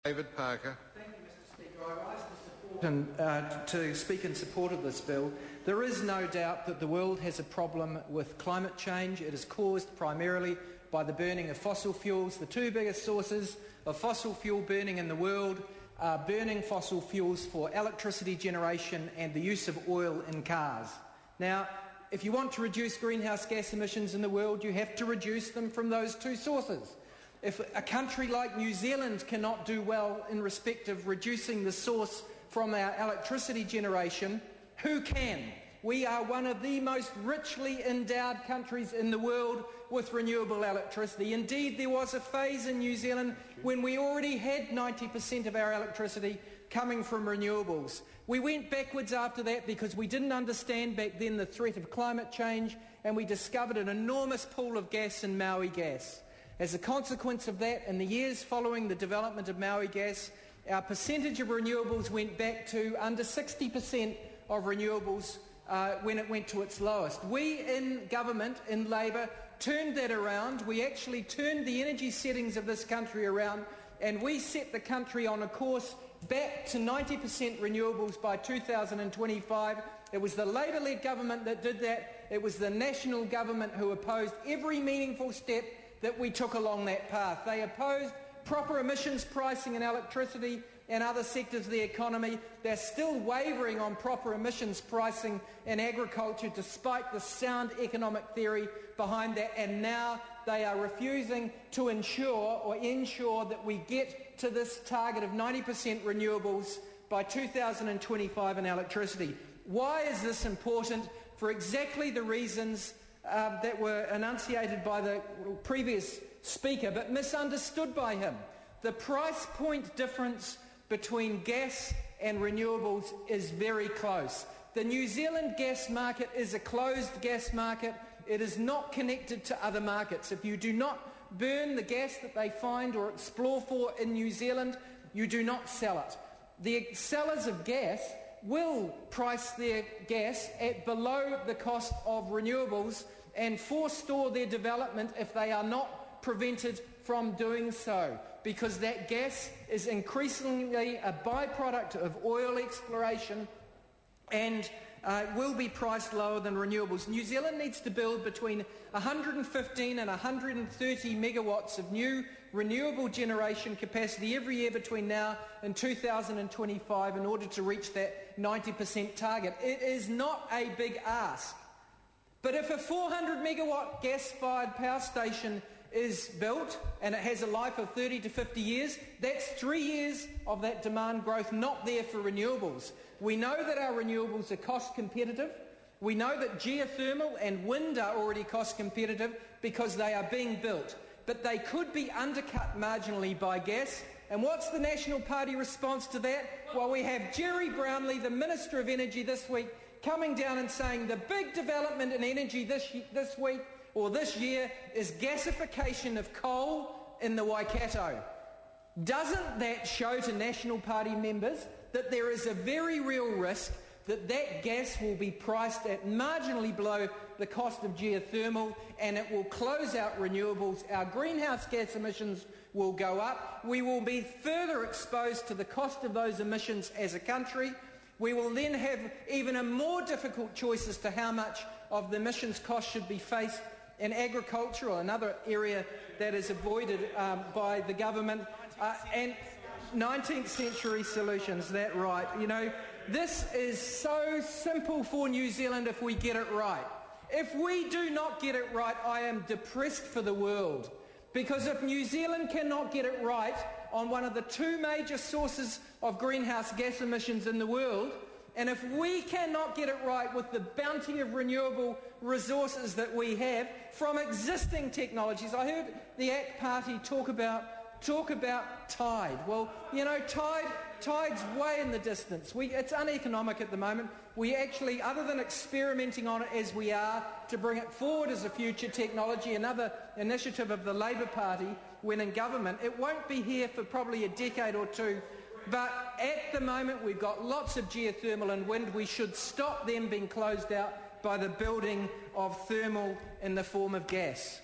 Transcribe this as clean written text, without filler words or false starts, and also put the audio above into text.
David Parker. Thank you, Mr. Speaker. I rise to speak in support of this bill. There is no doubt that the world has a problem with climate change. It is caused primarily by the burning of fossil fuels. The two biggest sources of fossil fuel burning in the world are burning fossil fuels for electricity generation and the use of oil in cars. Now, if you want to reduce greenhouse gas emissions in the world, you have to reduce them from those two sources. If a country like New Zealand cannot do well in respect of reducing the source from our electricity generation, who can? We are one of the most richly endowed countries in the world with renewable electricity. Indeed, there was a phase in New Zealand when we already had 90% of our electricity coming from renewables. We went backwards after that because we didn't understand back then the threat of climate change, and we discovered an enormous pool of gas in Maui gas. As a consequence of that, in the years following the development of Maui gas, our percentage of renewables went back to under 60% of renewables when it went to its lowest. We in government, in Labour, turned that around. We actually turned the energy settings of this country around, and we set the country on a course back to 90% renewables by 2025. It was the Labour-led government that did that. It was the national government who opposed every meaningful step that we took along that path. They opposed proper emissions pricing in electricity and other sectors of the economy. They're still wavering on proper emissions pricing in agriculture despite the sound economic theory behind that, and now they are refusing to ensure that we get to this target of 90% renewables by 2025 in electricity. Why is this important? For exactly the reasons that were enunciated by the previous speaker, but misunderstood by him. The price point difference between gas and renewables is very close. The New Zealand gas market is a closed gas market. It is not connected to other markets. If you do not burn the gas that they find or explore for in New Zealand, you do not sell it. The sellers of gas will price their gas at below the cost of renewables and forestall their development if they are not prevented from doing so, because that gas is increasingly a byproduct of oil exploration and will be priced lower than renewables. New Zealand needs to build between 115 and 130 megawatts of new renewable generation capacity every year between now and 2025 in order to reach that 90% target. It is not a big ask. But if a 400 megawatt gas-fired power station is built and it has a life of 30 to 50 years, that's 3 years of that demand growth not there for renewables. We know that our renewables are cost competitive. We know that geothermal and wind are already cost competitive because they are being built. But they could be undercut marginally by gas. And what's the National Party response to that? Well, we have Jerry Brownlee, the Minister of Energy this week, coming down and saying the big development in energy this week or this year is gasification of coal in the Waikato. Doesn't that show to National Party members that there is a very real risk that that gas will be priced at marginally below the cost of geothermal, and it will close out renewables? Our greenhouse gas emissions will go up. We will be further exposed to the cost of those emissions as a country. We will then have even a more difficult choice as to how much of the emissions cost should be faced in agriculture, or another area that is avoided by the government, and 19th century solutions, that's right. You know, this is so simple for New Zealand if we get it right. If we do not get it right, I am depressed for the world. Because if New Zealand cannot get it right on one of the two major sources of greenhouse gas emissions in the world, and if we cannot get it right with the bounty of renewable resources that we have from existing technologies, I heard the ACT Party talk about tide. Well, you know, tide's way in the distance. It's uneconomic at the moment. We actually, other than experimenting on it as we are to bring it forward as a future technology, another initiative of the Labour Party when in government, it won't be here for probably a decade or two. But at the moment, we've got lots of geothermal and wind. We should stop them being closed out by the building of thermal in the form of gas.